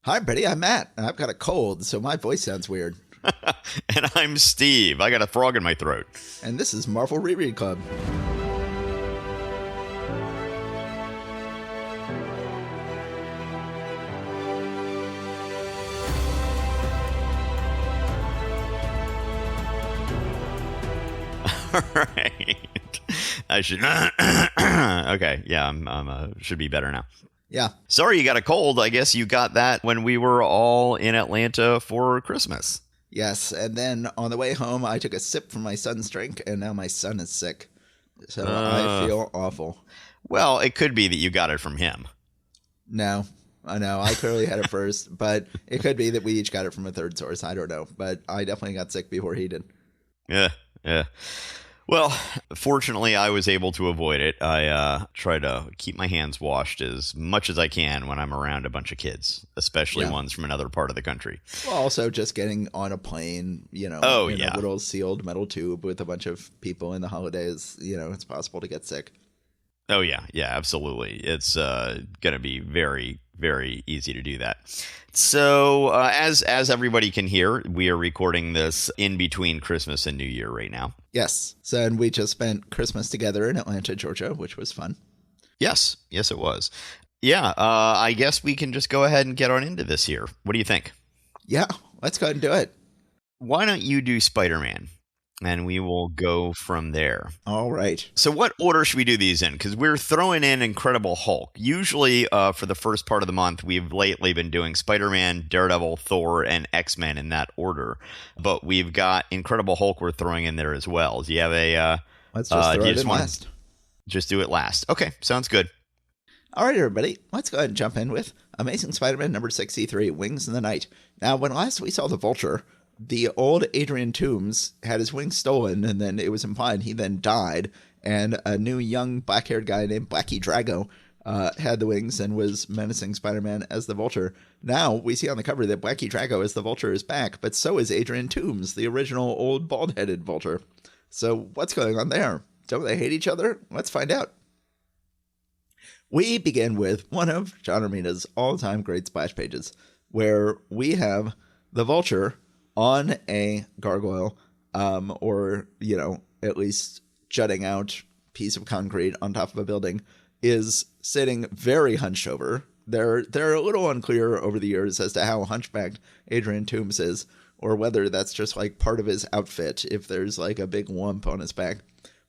Hi, Betty. I'm Matt. I've got a cold, so my voice sounds weird. And I'm Steve. I got a frog in my throat. And this is Marvel Reread Club. All right. I should. Okay. Yeah, I'm should be better now. Yeah. Sorry you got a cold. I guess you got that when we were all in Atlanta for Christmas. Yes. And then on the way home, I took a sip from my son's drink, and now my son is sick. So I feel awful. Well, it could be that you got it from him. No, I know. I clearly had it first, but it could be that we each got it from a third source. I don't know. But I definitely got sick before he did. Yeah. Well, fortunately, I was able to avoid it. I try to keep my hands washed as much as I can when I'm around a bunch of kids, especially ones from another part of the country. Well, also just getting on a plane, in a little sealed metal tube with a bunch of people in the holidays, it's possible to get sick. Oh, yeah, absolutely. It's going to be very, very easy to do that. So as everybody can hear, we are recording this in between Christmas and New Year right now. Yes. So, and we just spent Christmas together in Atlanta, Georgia, which was fun. Yes, it was. Yeah, I guess we can just go ahead and get on into this here. What do you think? Yeah, let's go ahead and do it. Why don't you do Spider-Man? And we will go from there. All right. So what order should we do these in? Because we're throwing in Incredible Hulk. Usually for the first part of the month, we've lately been doing Spider-Man, Daredevil, Thor, and X-Men in that order. But we've got Incredible Hulk we're throwing in there as well. Do you have a... let's just throw it in last. Just do it last. Okay, sounds good. All right, everybody. Let's go ahead and jump in with Amazing Spider-Man number 63, Wings in the Night. Now, when last we saw the Vulture, the old Adrian Toomes had his wings stolen, and then it was implied he then died, and a new young black-haired guy named Blackie Drago had the wings and was menacing Spider-Man as the Vulture. Now, we see on the cover that Blackie Drago as the Vulture is back, but so is Adrian Toomes, the original old bald-headed Vulture. So what's going on there? Don't they hate each other? Let's find out. We begin with one of John Romita's all-time great splash pages, where we have the Vulture on a gargoyle, or, at least jutting out piece of concrete on top of a building, is sitting very hunched over. They're a little unclear over the years as to how hunchbacked Adrian Toomes is, or whether that's just like part of his outfit, if there's like a big lump on his back.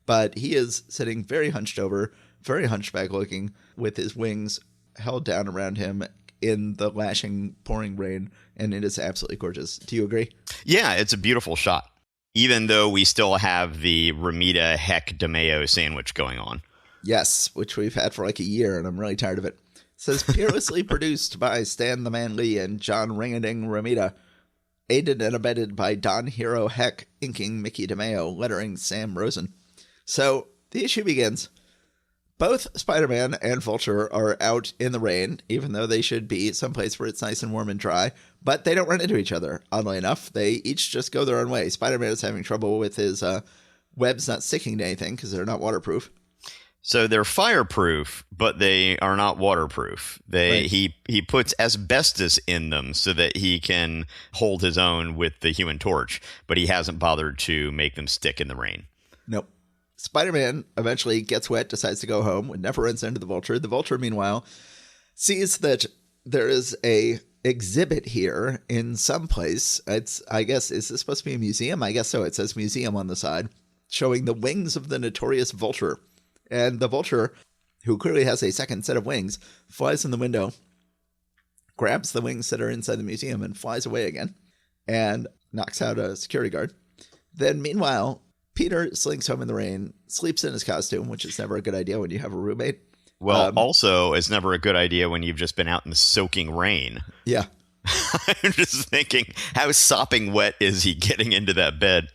But he is sitting very hunched over, very hunchback looking, with his wings held down around him in the lashing, pouring rain, and it is absolutely gorgeous. Do you agree? Yeah, it's a beautiful shot, even though we still have the Romita Heck DeMeo sandwich going on. Yes, which we've had for like a year, and I'm really tired of it. It says, fearlessly produced by Stan the Man Lee and John Ringading Romita, aided and abetted by Don Hero Heck, inking Mickey DeMeo, lettering Sam Rosen. So the issue begins. Both Spider-Man and Vulture are out in the rain, even though they should be someplace where it's nice and warm and dry, but they don't run into each other, oddly enough. They each just go their own way. Spider-Man is having trouble with his webs not sticking to anything because they're not waterproof. So they're fireproof, but they are not waterproof. Right. He puts asbestos in them so that he can hold his own with the Human Torch, but he hasn't bothered to make them stick in the rain. Nope. Spider-Man eventually gets wet, decides to go home, and never runs into the Vulture. The Vulture, meanwhile, sees that there is a exhibit here in some place. Is this supposed to be a museum? I guess so. It says museum on the side, showing the wings of the notorious Vulture. And the Vulture, who clearly has a second set of wings, flies in the window, grabs the wings that are inside the museum, and flies away again, and knocks out a security guard. Then, meanwhile, Peter slinks home in the rain, sleeps in his costume, which is never a good idea when you have a roommate. Well, also, it's never a good idea when you've just been out in the soaking rain. Yeah. I'm just thinking, how sopping wet is he getting into that bed?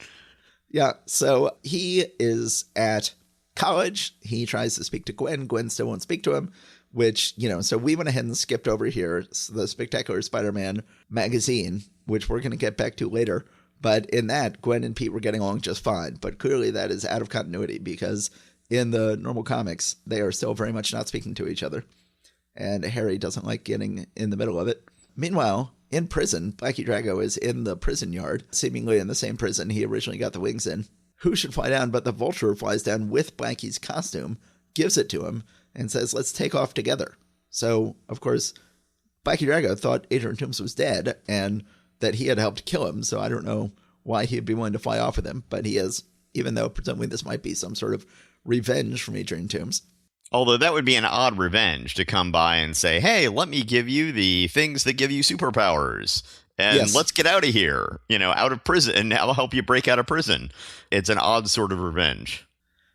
Yeah, so he is at college. He tries to speak to Gwen. Gwen still won't speak to him, which, so we went ahead and skipped over here the Spectacular Spider-Man magazine, which we're going to get back to later. But in that, Gwen and Pete were getting along just fine. But clearly that is out of continuity because in the normal comics, they are still very much not speaking to each other. And Harry doesn't like getting in the middle of it. Meanwhile, in prison, Blackie Drago is in the prison yard, seemingly in the same prison he originally got the wings in. Who should fly down but the Vulture flies down with Blackie's costume, gives it to him, and says, let's take off together. So, of course, Blackie Drago thought Adrian Toomes was dead and that he had helped kill him, so I don't know why he'd be willing to fly off with him, but he is, even though presumably this might be some sort of revenge from Adrian Toomes. Although that would be an odd revenge to come by and say, hey, let me give you the things that give you superpowers. And let's get out of here, out of prison, and I'll help you break out of prison. It's an odd sort of revenge.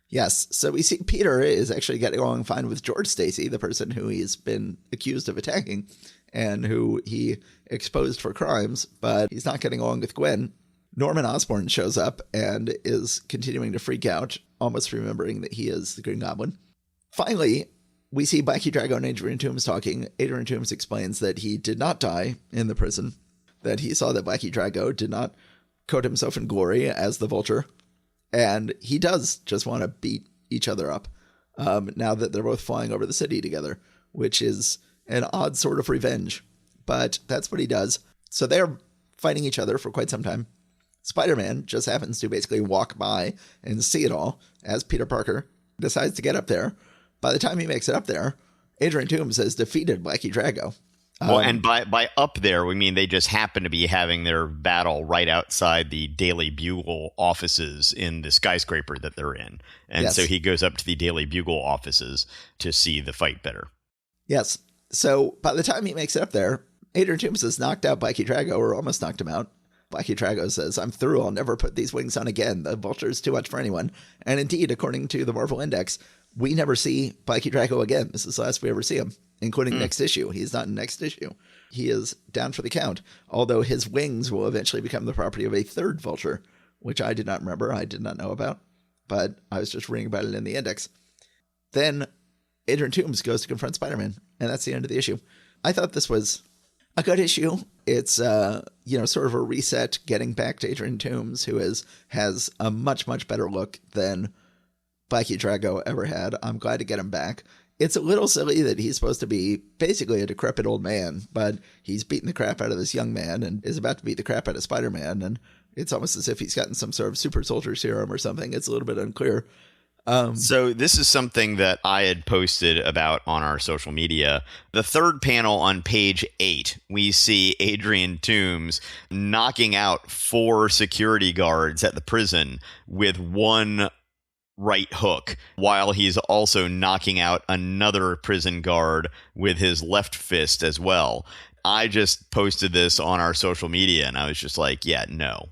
Yes. So we see Peter is actually getting along fine with George Stacy, the person who he's been accused of attacking and who he exposed for crimes, but he's not getting along with Gwen. Norman Osborn shows up and is continuing to freak out, almost remembering that he is the Green Goblin. Finally, we see Blackie Drago and Adrian Toomes talking. Adrian Toomes explains that he did not die in the prison, that he saw that Blackie Drago did not coat himself in glory as the Vulture, and he does just want to beat each other up now that they're both flying over the city together, which is an odd sort of revenge, but that's what he does. So they're fighting each other for quite some time. Spider-Man just happens to basically walk by and see it all as Peter Parker decides to get up there. By the time he makes it up there, Adrian Toomes has defeated Blackie Drago. Well, and by up there, we mean they just happen to be having their battle right outside the Daily Bugle offices in the skyscraper that they're in. And so he goes up to the Daily Bugle offices to see the fight better. Yes. So by the time he makes it up there, Adrian Toomes has knocked out Blackie Drago, or almost knocked him out. Blackie Drago says, I'm through. I'll never put these wings on again. The Vulture's too much for anyone. And indeed, according to the Marvel Index, we never see Blackie Drago again. This is the last we ever see him, including next issue. He's not in next issue. He is down for the count, although his wings will eventually become the property of a third Vulture, which I did not remember. I did not know about, but I was just reading about it in the index. Then Adrian Toomes goes to confront Spider-Man, and that's the end of the issue. I thought this was a good issue. It's, sort of a reset, getting back to Adrian Toomes, who has a much, much better look than Blackie Drago ever had. I'm glad to get him back. It's a little silly that he's supposed to be basically a decrepit old man, but he's beating the crap out of this young man and is about to beat the crap out of Spider-Man, and it's almost as if he's gotten some sort of super soldier serum or something. It's a little bit unclear. So this is something that I had posted about on our social media. The third panel on page 8, we see Adrian Toomes knocking out 4 security guards at the prison with one right hook, while he's also knocking out another prison guard with his left fist as well. I just posted this on our social media and I was just like, yeah, no.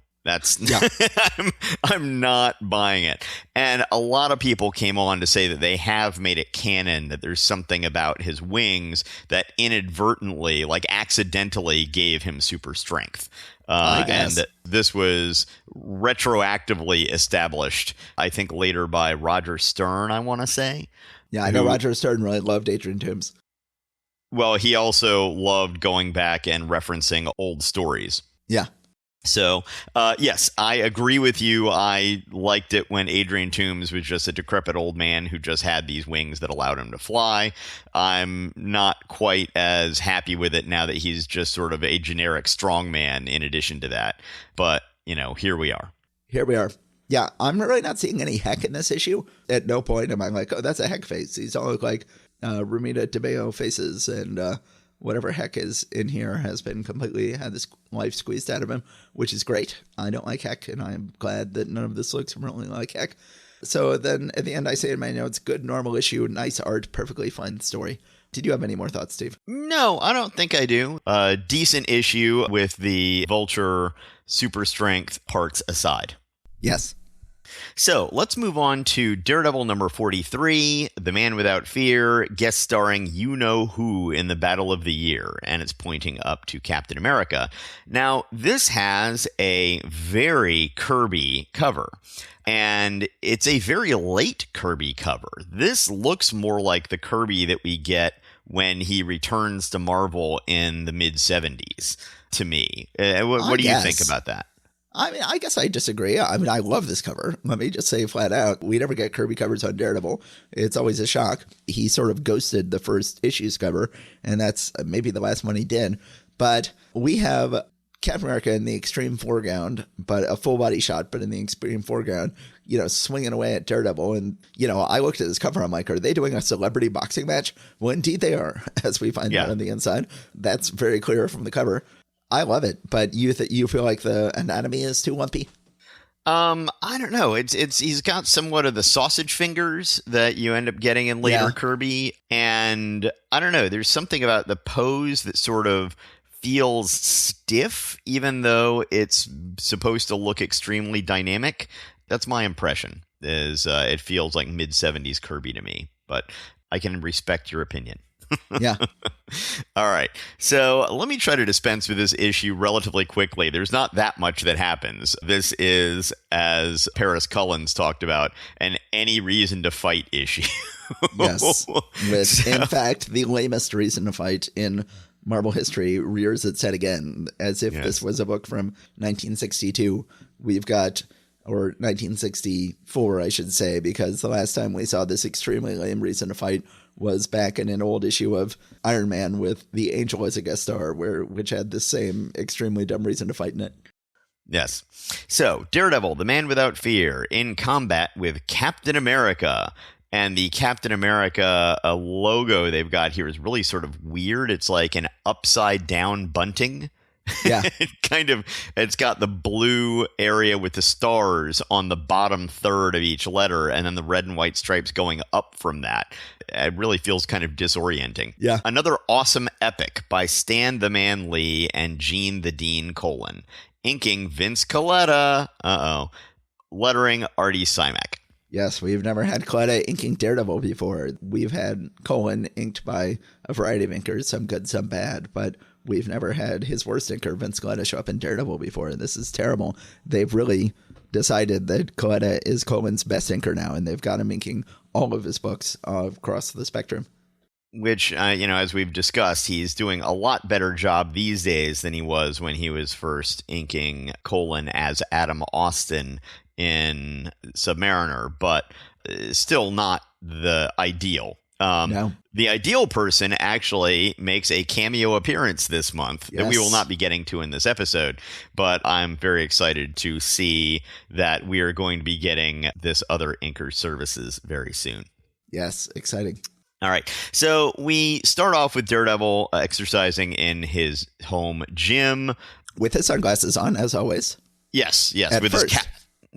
I'm not buying it. And a lot of people came on to say that they have made it canon that there's something about his wings that inadvertently, like accidentally, gave him super strength. And that this was retroactively established, I think, later by Roger Stern, I want to say. Yeah, I know Roger Stern really loved Adrian Toomes. Well, he also loved going back and referencing old stories. Yeah. So, yes, I agree with you. I liked it when Adrian Toomes was just a decrepit old man who just had these wings that allowed him to fly. I'm not quite as happy with it now that he's just sort of a generic strongman in addition to that. But, here we are. Here we are. Yeah, I'm really not seeing any heck in this issue. At no point am I like, oh, that's a heck face. These all look like Ramita DeBeo faces, and whatever heck is in here has been completely had this life squeezed out of him, which is great. I don't like heck, and I'm glad that none of this looks really like heck. So then at the end, I say in my notes, good normal issue, nice art, perfectly fine story. Did you have any more thoughts, Steve? No, I don't think I do. A decent issue with the Vulture super strength parts aside. Yes. So let's move on to Daredevil number 43, The Man Without Fear, guest starring you-know-who in the Battle of the Year, and it's pointing up to Captain America. Now, this has a very Kirby cover, and it's a very late Kirby cover. This looks more like the Kirby that we get when he returns to Marvel in the mid-'70s, to me. What do you think about that? I mean, I guess I disagree. I mean, I love this cover. Let me just say flat out, we never get Kirby covers on Daredevil. It's always a shock. He sort of ghosted the first issue's cover, and that's maybe the last one he did. But we have Captain America in the extreme foreground, but a full body shot, but in the extreme foreground, swinging away at Daredevil. And, I looked at this cover. I'm like, are they doing a celebrity boxing match? Well, indeed they are, as we find out on the inside. That's very clear from the cover. I love it. But you feel like the anatomy is too lumpy? I don't know. He's got somewhat of the sausage fingers that you end up getting in later Kirby. And I don't know. There's something about the pose that sort of feels stiff, even though it's supposed to look extremely dynamic. That's my impression. It feels like mid-70s Kirby to me, but I can respect your opinion. Yeah. All right. So let me try to dispense with this issue relatively quickly. There's not that much that happens. This is, as Paris Cullens talked about, an any reason to fight issue. Yes. In fact, the lamest reason to fight in Marvel history rears its head again, as if this was a book from 1962. We've got, or 1964, I should say, because the last time we saw this extremely lame reason to fight was back in an old issue of Iron Man with the Angel as a guest star, which had the same extremely dumb reason to fight in it. Yes. So, Daredevil, the Man Without Fear, in combat with Captain America. And the Captain America logo they've got here is really sort of weird. It's like an upside down bunting. Yeah. It's got the blue area with the stars on the bottom third of each letter, and then the red and white stripes going up from that. It really feels kind of disorienting. Yeah. Another awesome epic by Stan the Man Lee and Gene the Dean Colan. Inking Vince Colletta. Lettering Artie Simek. Yes, we've never had Colletta inking Daredevil before. We've had Colan inked by a variety of inkers, some good, some bad, but we've never had his worst inker, Vince Colletta, show up in Daredevil before. This is terrible. They've really decided that Colletta is Colan's best inker now, and they've got him inking all of his books across the spectrum. Which, as we've discussed, he's doing a lot better job these days than he was when he was first inking Colan as Adam Austin in Submariner, but still not the ideal. No. The ideal person actually makes a cameo appearance this month that we will not be getting to in this episode, but I'm very excited to see that we are going to be getting this other inker services very soon. Yes, exciting. All right. So we start off with Daredevil exercising in his home gym. With his sunglasses on, as always. Yes. At With first.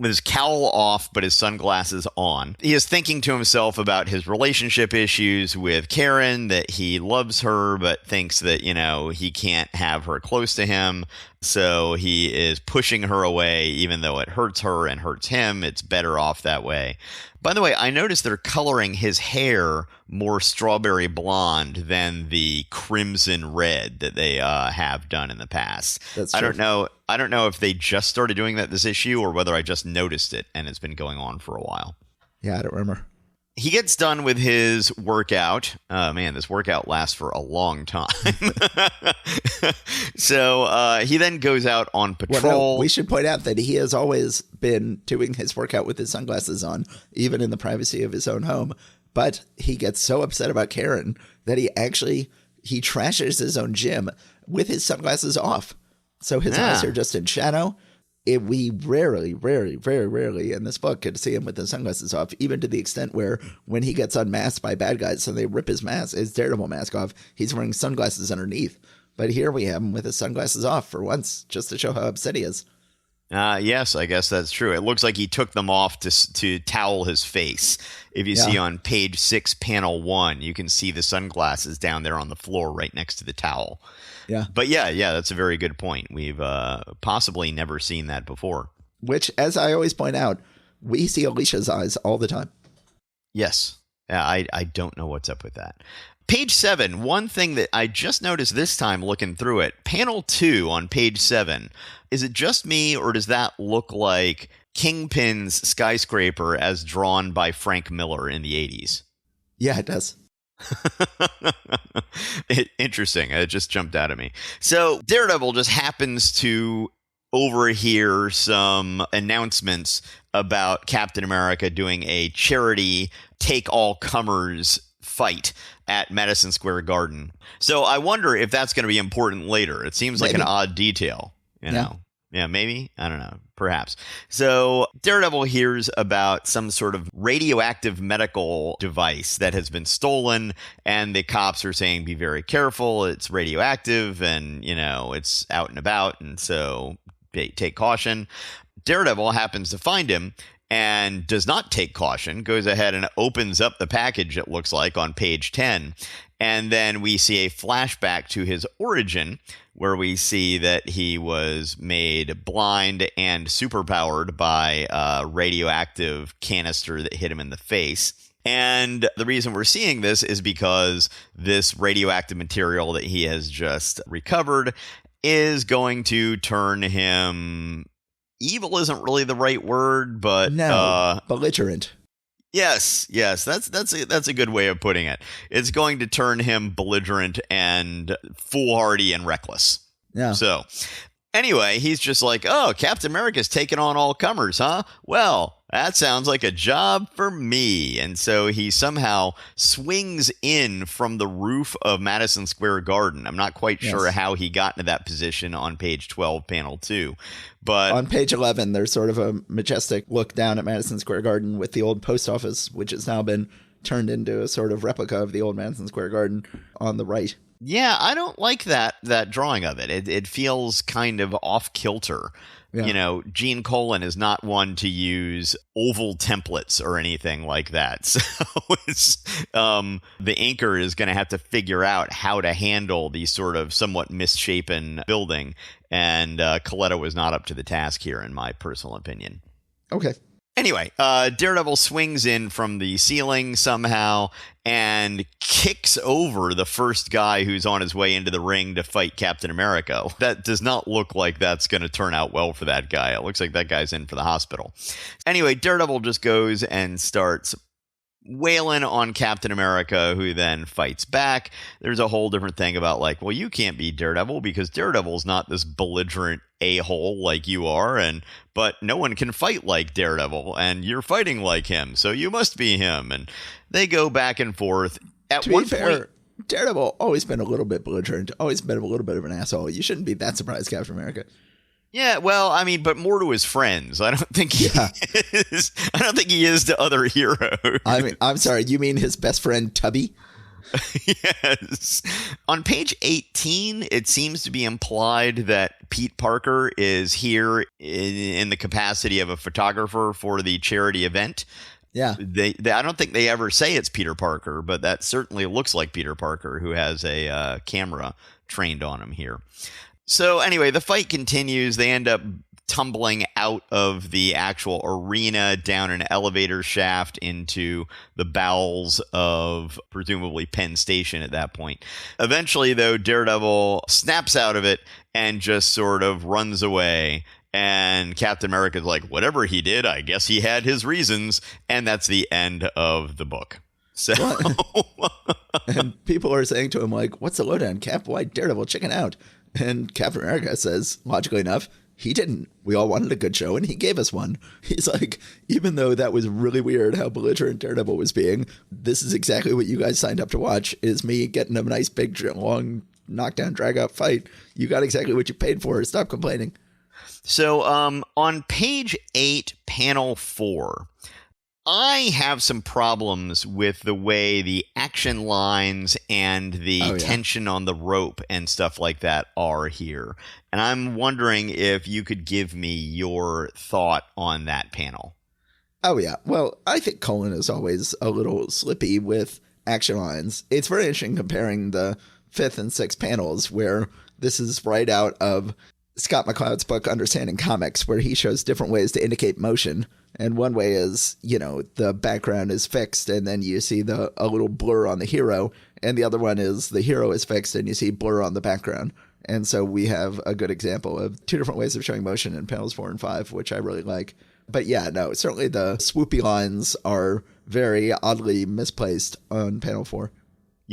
with his cowl off, but his sunglasses on. He is thinking to himself about his relationship issues with Karen, that he loves her, but thinks that, he can't have her close to him. So he is pushing her away, even though it hurts her and hurts him. It's better off that way. By the way, I noticed they're coloring his hair more strawberry blonde than the crimson red that they have done in the past. That's true. I don't know if they just started doing that this issue or whether I just noticed it and it's been going on for a while. Yeah, I don't remember. He gets done with his workout. Man, this workout lasts for a long time. So he then goes out on patrol. Well, no, we should point out that he has always been doing his workout with his sunglasses on, even in the privacy of his own home. But he gets so upset about Karen that he trashes his own gym with his sunglasses off. So his eyes are just in shadow. We rarely, very rarely in this book get to see him with his sunglasses off, even to the extent where when he gets unmasked by bad guys, so they rip his Daredevil mask off, he's wearing sunglasses underneath. But here we have him with his sunglasses off for once, just to show how upset he is. Yes, I guess that's true. It looks like he took them off to towel his face. If you see on page 6, panel 1, you can see the sunglasses down there on the floor right next to the towel. Yeah. But yeah, that's a very good point. We've possibly never seen that before. Which, as I always point out, we see Alicia's eyes all the time. Yes. I don't know what's up with that. Page 7, one thing that I just noticed this time looking through it, panel 2 on page 7, is it just me or does that look like Kingpin's Skyscraper as drawn by Frank Miller in the 80s? Yeah, it does. Interesting. It just jumped out at me. So Daredevil just happens to overhear some announcements about Captain America doing a charity take all comers fight at Madison Square Garden. So I wonder if that's going to be important later. It seems like an odd detail, you know. Yeah, maybe. I don't know. Perhaps. So Daredevil hears about some sort of radioactive medical device that has been stolen, and the cops are saying, be very careful. It's radioactive and, you know, it's out and about. And so take caution. Daredevil happens to find him and does not take caution, goes ahead and opens up the package, it looks like, on page 10. And then we see a flashback to his origin, where we see that he was made blind and superpowered by a radioactive canister that hit him in the face. And the reason we're seeing this is because this radioactive material that he has just recovered is going to turn him... Evil isn't really the right word, but... No, belligerent. Yes, that's a good way of putting it. It's going to turn him belligerent and foolhardy and reckless. Yeah. So, anyway, he's just like, oh, Captain America's taking on all comers, huh? Well, that sounds like a job for me. And so he somehow swings in from the roof of Madison Square Garden. I'm not quite sure how he got into that position on page 12, panel 2. But on page 11, there's sort of a majestic look down at Madison Square Garden with the old post office, which has now been turned into a sort of replica of the old Madison Square Garden on the right. Yeah, I don't like that drawing of it. It feels kind of off kilter. Yeah. You know, Gene Colan is not one to use oval templates or anything like that. So it's, the inker is going to have to figure out how to handle the sort of somewhat misshapen building. And Coletta was not up to the task here, in my personal opinion. Okay. Anyway, Daredevil swings in from the ceiling somehow and kicks over the first guy who's on his way into the ring to fight Captain America. That does not look like that's going to turn out well for that guy. It looks like that guy's in for the hospital. Anyway, Daredevil just goes and starts wailing on Captain America, who then fights back. There's a whole different thing about like, well, you can't be Daredevil because Daredevil's not this belligerent a-hole like you are, but no one can fight like Daredevil, and you're fighting like him, so you must be him. And they go back and forth. At one point, Daredevil always been a little bit belligerent, always been a little bit of an asshole. You shouldn't be that surprised, Captain America. Yeah, well, I mean, but more to his friends. I don't think he is. I don't think he is to other heroes. I mean, I'm sorry. You mean his best friend Tubby? Yes. On page 18, it seems to be implied that Pete Parker is here in the capacity of a photographer for the charity event. Yeah. I don't think they ever say it's Peter Parker, but that certainly looks like Peter Parker, who has a camera trained on him here. So anyway, the fight continues. They end up tumbling out of the actual arena down an elevator shaft into the bowels of presumably Penn Station at that point. Eventually, though, Daredevil snaps out of it and just sort of runs away. And Captain America's like, whatever he did, I guess he had his reasons. And that's the end of the book. So and people are saying to him, like, what's the lowdown, Cap? Why Daredevil chicken out? And Captain America says, logically enough, he didn't. We all wanted a good show, and he gave us one. He's like, even though that was really weird how belligerent Daredevil was being, this is exactly what you guys signed up to watch, is me getting a nice, big, long, knockdown, drag-out fight. You got exactly what you paid for. Stop complaining. So on page 8, panel 4, I have some problems with the way the action lines and the tension on the rope and stuff like that are here. And I'm wondering if you could give me your thought on that panel. Oh, yeah. Well, I think Colan is always a little slippy with action lines. It's very interesting comparing the 5th and 6th panels, where this is right out of Scott McCloud's book, Understanding Comics, where he shows different ways to indicate motion. And one way is, you know, the background is fixed and then you see a little blur on the hero. And the other one is the hero is fixed and you see blur on the background. And so we have a good example of 2 different ways of showing motion in panels 4 and 5, which I really like. But yeah, no, certainly the swoopy lines are very oddly misplaced on panel 4.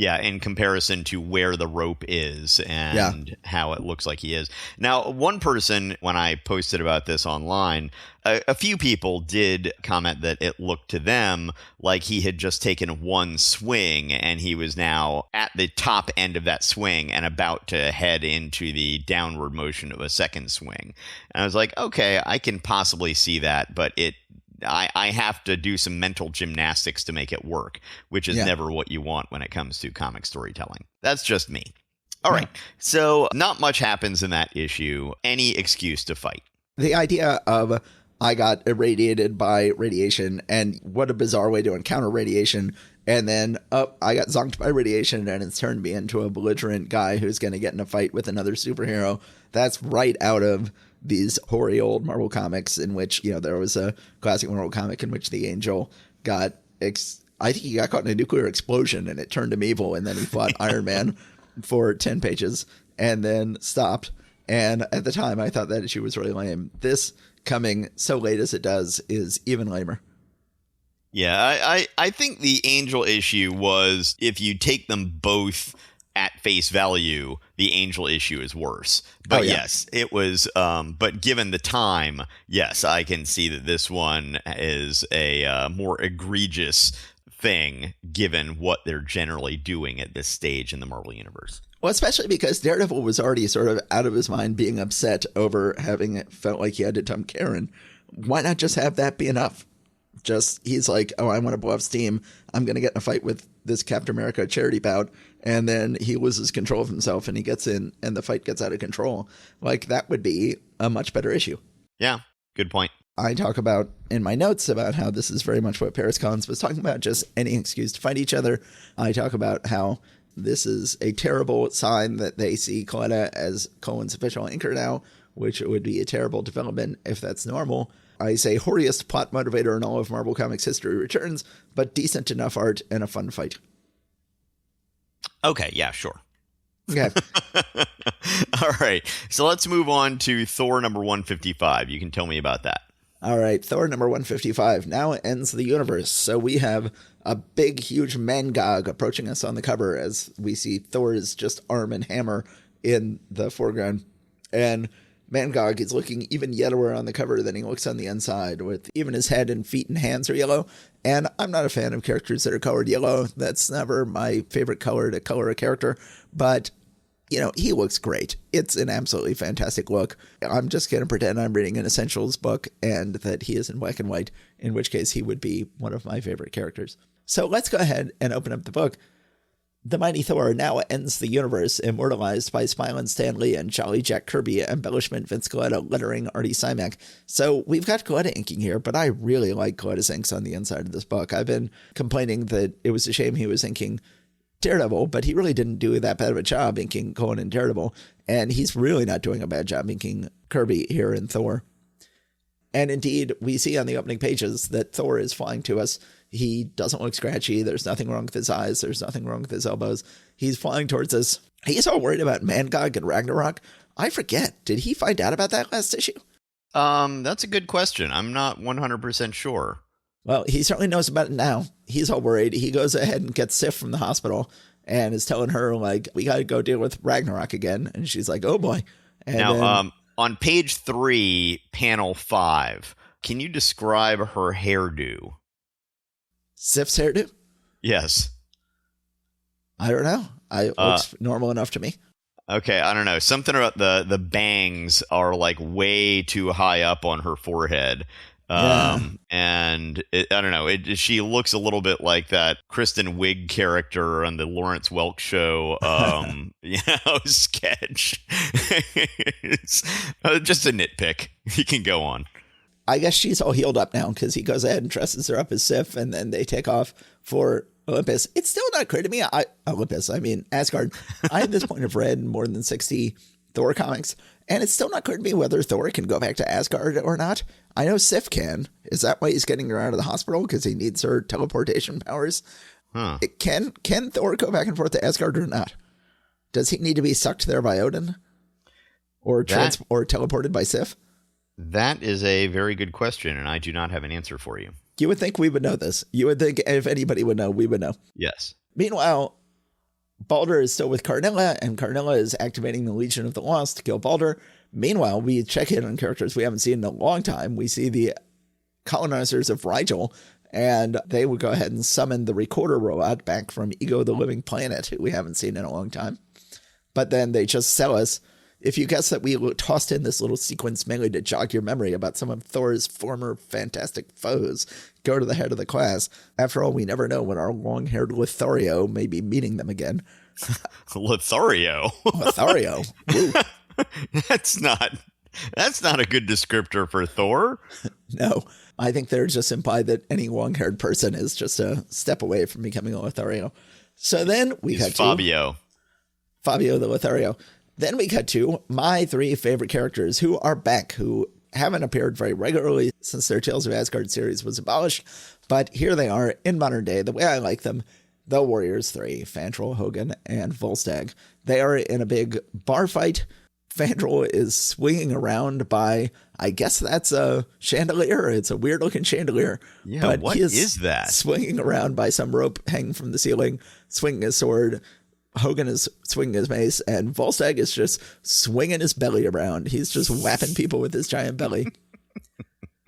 Yeah, in comparison to where the rope is and how it looks like he is. Now, one person, when I posted about this online, a few people did comment that it looked to them like he had just taken one swing and he was now at the top end of that swing and about to head into the downward motion of a second swing. And I was like, okay, I can possibly see that, but I have to do some mental gymnastics to make it work, which is never what you want when it comes to comic storytelling. That's just me. All right. So not much happens in that issue. Any excuse to fight. The idea of I got irradiated by radiation, and what a bizarre way to encounter radiation. And then I got zonked by radiation, and it's turned me into a belligerent guy who's going to get in a fight with another superhero. That's right out of these hoary old Marvel comics, in which, there was a classic Marvel comic in which the Angel got, I think he got caught in a nuclear explosion and it turned him evil, and then he fought Iron Man for 10 pages and then stopped. And at the time, I thought that issue was really lame. This coming so late as it does is even lamer. Yeah, I think the Angel issue was, if you take them both at face value, the Angel issue is worse. But yes, it was. But given the time, yes, I can see that this one is a more egregious thing, given what they're generally doing at this stage in the Marvel Universe. Well, especially because Daredevil was already sort of out of his mind being upset over having felt like he had to dump Karen. Why not just have that be enough? He's like, oh, I want to blow up steam. I'm going to get in a fight with this Captain America charity bout. And then he loses control of himself and he gets in and the fight gets out of control. Like, that would be a much better issue. Yeah, good point. I talk about in my notes about how this is very much what Paris Collins was talking about, just any excuse to fight each other. I talk about how this is a terrible sign that they see Coletta as Colin's official anchor now, which would be a terrible development if that's normal. I say hoariest plot motivator in all of Marvel Comics history returns, but decent enough art and a fun fight. Okay, yeah, sure. Okay. All right. So let's move on to Thor number 155. You can tell me about that. All right. Thor number 155 now ends the universe. So we have a big, huge Mangog approaching us on the cover as we see Thor's just arm and hammer in the foreground. And Mangog is looking even yellower on the cover than he looks on the inside, with even his head and feet and hands are yellow. And I'm not a fan of characters that are colored yellow. That's never my favorite color to color a character. But, he looks great. It's an absolutely fantastic look. I'm just going to pretend I'm reading an Essentials book and that he is in black and white, in which case he would be one of my favorite characters. So let's go ahead and open up the book. The Mighty Thor now ends the universe, immortalized by Smiling Stan Lee and Jolly Jack Kirby, embellishment Vince Coletta, lettering Artie Simek. So we've got Coletta inking here, but I really like Coletta's inks on the inside of this book. I've been complaining that it was a shame he was inking Daredevil, but he really didn't do that bad of a job inking Cohen and Daredevil, and he's really not doing a bad job inking Kirby here in Thor. And indeed, we see on the opening pages that Thor is flying to us. He doesn't look scratchy. There's nothing wrong with his eyes. There's nothing wrong with his elbows. He's flying towards us. He's all worried about Mangog and Ragnarok. I forget. Did he find out about that last issue? That's a good question. I'm not 100% sure. Well, he certainly knows about it now. He's all worried. He goes ahead and gets Sif from the hospital and is telling her, like, we got to go deal with Ragnarok again. And she's like, oh boy. And now, on page 3, panel 5, can you describe her hairdo? Sif's hairdo? Yes. I don't know. It looks normal enough to me. Okay, I don't know. Something about the bangs are like way too high up on her forehead. And I don't know. She looks a little bit like that Kristen Wiig character on the Lawrence Welk show, sketch. It's just a nitpick. You can go on. I guess she's all healed up now because he goes ahead and dresses her up as Sif, and then they take off for Olympus. It's still not clear to me. Asgard. I at this point have read more than 60 Thor comics, and it's still not clear to me whether Thor can go back to Asgard or not. I know Sif can. Is that why he's getting her out of the hospital? Because he needs her teleportation powers? Huh. Can Thor go back and forth to Asgard or not? Does he need to be sucked there by Odin? Or teleported by Sif? That is a very good question, and I do not have an answer for you. You would think we would know this. You would think if anybody would know, we would know. Yes. Meanwhile, Balder is still with Carnilla, and Carnilla is activating the Legion of the Lost to kill Balder. Meanwhile, we check in on characters we haven't seen in a long time. We see the colonizers of Rigel, and they would go ahead and summon the recorder robot back from Ego the Living Planet, who we haven't seen in a long time. But then they just sell us. If you guess that we tossed in this little sequence mainly to jog your memory about some of Thor's former fantastic foes, go to the head of the class. After all, we never know when our long-haired Lothario may be meeting them again. Lothario? Lothario. That's not a good descriptor for Thor. No, I think they're just implied that any long-haired person is just a step away from becoming a Lothario. So then we got Fabio the Lothario. Then we cut to my three favorite characters who are back, who haven't appeared very regularly since their Tales of Asgard series was abolished. But here they are in modern day, the way I like them. The Warriors 3, Fandral, Hogun, and Volstagg. They are in a big bar fight. Fandral is swinging around by, I guess that's a chandelier. It's a weird looking chandelier. Yeah, but what he is that? Swinging around by some rope hanging from the ceiling, swinging his sword. Hogun is swinging his mace, and Volstagg is just swinging his belly around. He's just whapping people with his giant belly.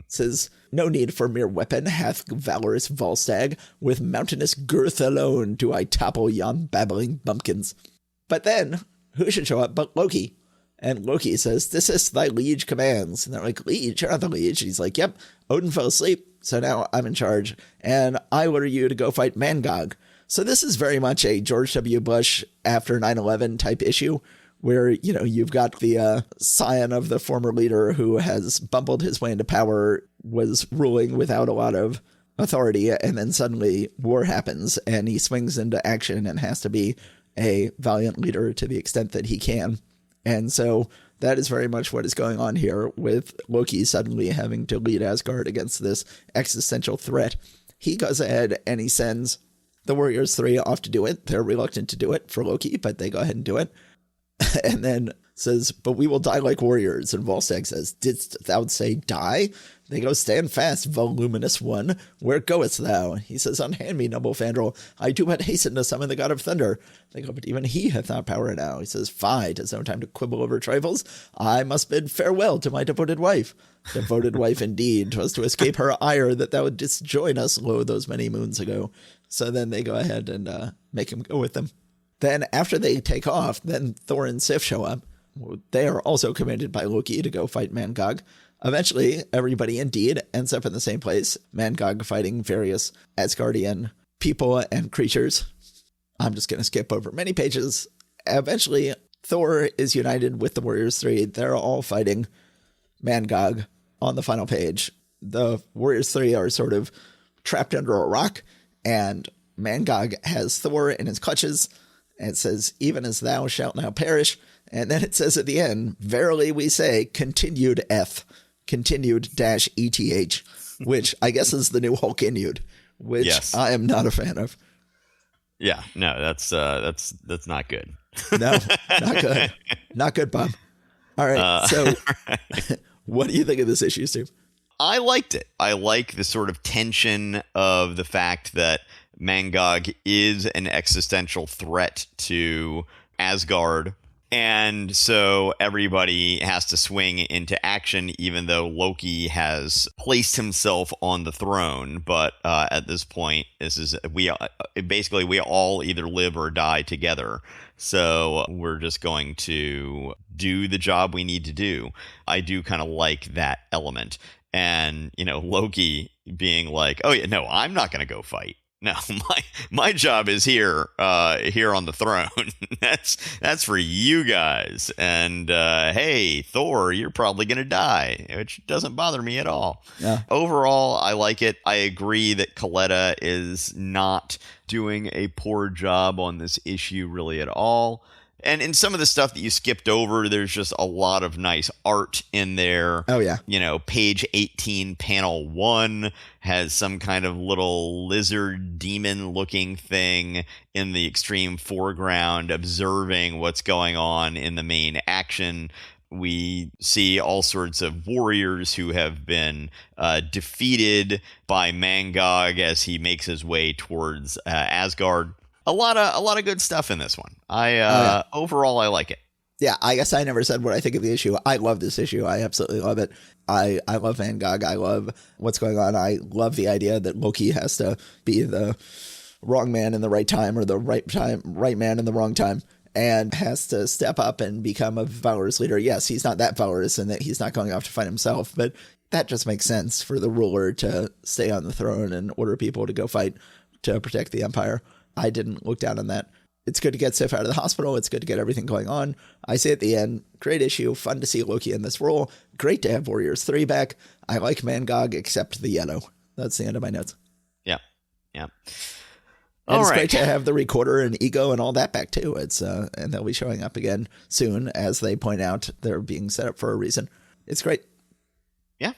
Says, no need for mere weapon hath valorous Volstagg. With mountainous girth alone do I topple yon babbling bumpkins. But then, who should show up but Loki? And Loki says, this is thy liege commands. And they're like, liege? You're not the liege. And he's like, yep, Odin fell asleep, so now I'm in charge. And I order you to go fight Mangog. So this is very much a George W. Bush after 9/11 type issue where, you know, you've got the scion of the former leader who has bumbled his way into power, was ruling without a lot of authority, and then suddenly war happens and he swings into action and has to be a valiant leader to the extent that he can. And so that is very much what is going on here with Loki suddenly having to lead Asgard against this existential threat. He goes ahead and he sends the Warriors 3 off to do it. They're reluctant to do it for Loki, but they go ahead and do it. And then says, but we will die like warriors. And Volstagg says, didst thou say die? They go, stand fast, voluminous one. Where goest thou? He says, unhand me, noble Fandral. I do but hasten to summon the god of thunder. They go, but even he hath not power now. He says, fie, 'tis no time to quibble over trifles. I must bid farewell to my devoted wife. Devoted wife indeed. 'Twas to escape her ire that thou didst join us, lo, those many moons ago. So then they go ahead and make him go with them. Then after they take off, then Thor and Sif show up. They are also commanded by Loki to go fight Mangog. Eventually, everybody indeed ends up in the same place. Mangog fighting various Asgardian people and creatures. I'm just going to skip over many pages. Eventually, Thor is united with the Warriors 3. They're all fighting Mangog on the final page. The Warriors 3 are sort of trapped under a rock, and Mangog has Thor in his clutches, and it says, even as thou shalt now perish. And then it says at the end, verily we say, continued F, continued dash ETH, which I guess is the new Hulk-inued, which yes. I am not a fan of. Yeah, no, that's not good. No, not good. Not good, Bob. All right, so what do you think of this issue, Steve? I liked it. I like the sort of tension of the fact that Mangog is an existential threat to Asgard. And so everybody has to swing into action, even though Loki has placed himself on the throne. But at this point, we all either live or die together. So we're just going to do the job we need to do. I do kind of like that element. And, you know, Loki being like, oh, yeah, no, I'm not going to go fight. No, my job is here on the throne. That's for you guys. And hey, Thor, you're probably gonna die, which doesn't bother me at all. Yeah. Overall, I like it. I agree that Coletta is not doing a poor job on this issue really at all. And in some of the stuff that you skipped over, there's just a lot of nice art in there. Oh, yeah. You know, page 18, panel 1 has some kind of little lizard demon looking thing in the extreme foreground, observing what's going on in the main action. We see all sorts of warriors who have been defeated by Mangog as he makes his way towards Asgard. A lot of good stuff in this one. Overall, I like it. Yeah, I guess I never said what I think of the issue. I love this issue. I absolutely love it. I love Van Gogh. I love what's going on. I love the idea that Loki has to be the wrong man in the right time, or the right man in the wrong time, and has to step up and become a valorous leader. Yes, he's not that valorous and that he's not going off to fight himself, but that just makes sense for the ruler to stay on the throne and order people to go fight to protect the empire. I didn't look down on that. It's good to get Sif out of the hospital. It's good to get everything going on. I say at the end, great issue. Fun to see Loki in this role. Great to have Warriors 3 back. I like Mangog except the yellow. That's the end of my notes. Yeah. And it's great to have the Recorder and Ego and all that back too. It's and they'll be showing up again soon. As they point out, they're being set up for a reason. It's great. Yeah.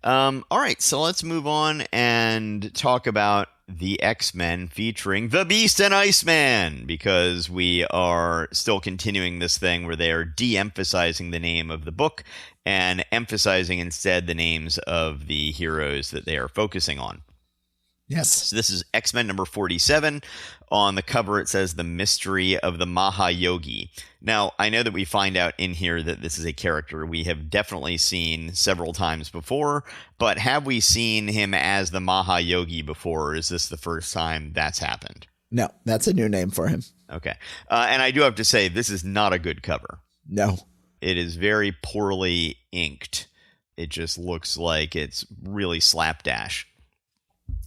All right. So let's move on and talk about the X-Men featuring the Beast and Iceman, because we are still continuing this thing where they are de-emphasizing the name of the book and emphasizing instead the names of the heroes that they are focusing on. Yes. So this is X-Men number 47. On the cover, it says The Mystery of the Mahayogi. Now, I know that we find out in here that this is a character we have definitely seen several times before, but have we seen him as the Mahayogi before, or is this the first time that's happened? No, that's a new name for him. Okay. And I do have to say, this is not a good cover. No. It is very poorly inked. It just looks like it's really slapdash.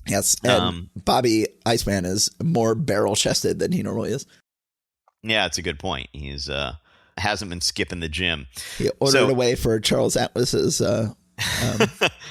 Yes, and Bobby Iceman is more barrel-chested than he normally is. Yeah, that's a good point. He's hasn't been skipping the gym. He ordered away for Charles Atlas's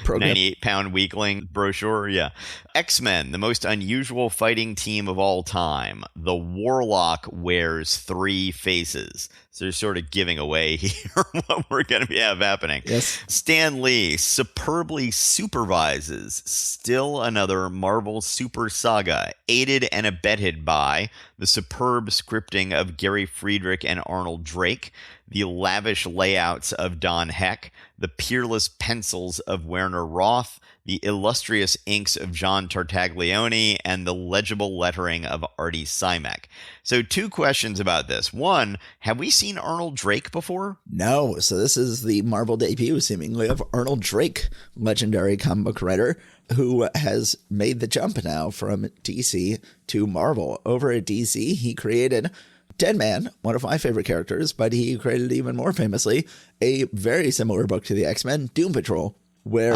program. 98-pound weakling brochure, yeah. X-Men, the most unusual fighting team of all time. The Warlock wears 3 faces. So they're sort of giving away here what we're going to have happening. Yes. Stan Lee superbly supervises still another Marvel super saga, aided and abetted by the superb scripting of Gary Friedrich and Arnold Drake, the lavish layouts of Don Heck, the peerless pencils of Werner Roth, the illustrious inks of John Tartaglione, and the legible lettering of Artie Simek. So 2 questions about this. 1, have we seen Arnold Drake before? No. So this is the Marvel debut, seemingly, of Arnold Drake, legendary comic book writer, who has made the jump now from DC to Marvel. Over at DC, he created Deadman, one of my favorite characters, but he created even more famously a very similar book to the X-Men, Doom Patrol, where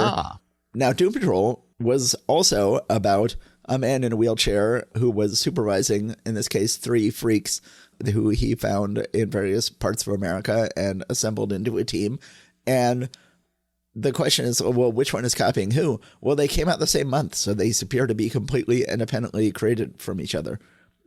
now Doom Patrol was also about a man in a wheelchair who was supervising, in this case, 3 freaks who he found in various parts of America and assembled into a team. And the question is, well, which one is copying who? Well, they came out the same month, so they appear to be completely independently created from each other.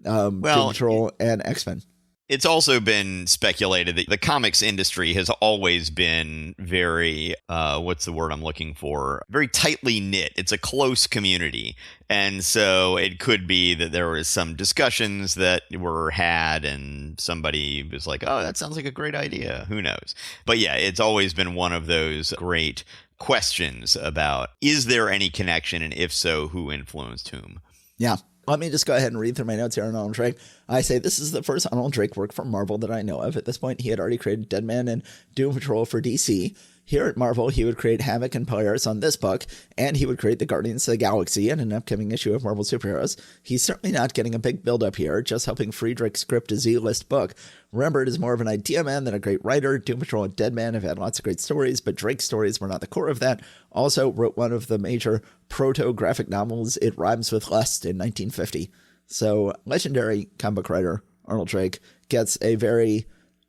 Doom Patrol and X-Men. It's also been speculated that the comics industry has always been very, what's the word I'm looking for? Very tightly knit. It's a close community. And so it could be that there was some discussions that were had and somebody was like, oh, that sounds like a great idea. Who knows? But yeah, it's always been one of those great questions about, is there any connection? And if so, who influenced whom? Yeah. Let me just go ahead and read through my notes here on Arnold Drake. I say this is the first Arnold Drake work from Marvel that I know of. At this point, he had already created Deadman and Doom Patrol for DC. Here at Marvel, he would create Havoc and Polaris on this book, and he would create the Guardians of the Galaxy in an upcoming issue of Marvel Superheroes. He's certainly not getting a big build-up here, just helping Friedrich script a Z-list book. Remember, it is more of an idea man than a great writer. Doom Patrol and Deadman have had lots of great stories, but Drake's stories were not the core of that. Also wrote one of the major proto-graphic novels, It Rhymes with Lust, in 1950. So, legendary comic book writer Arnold Drake gets a very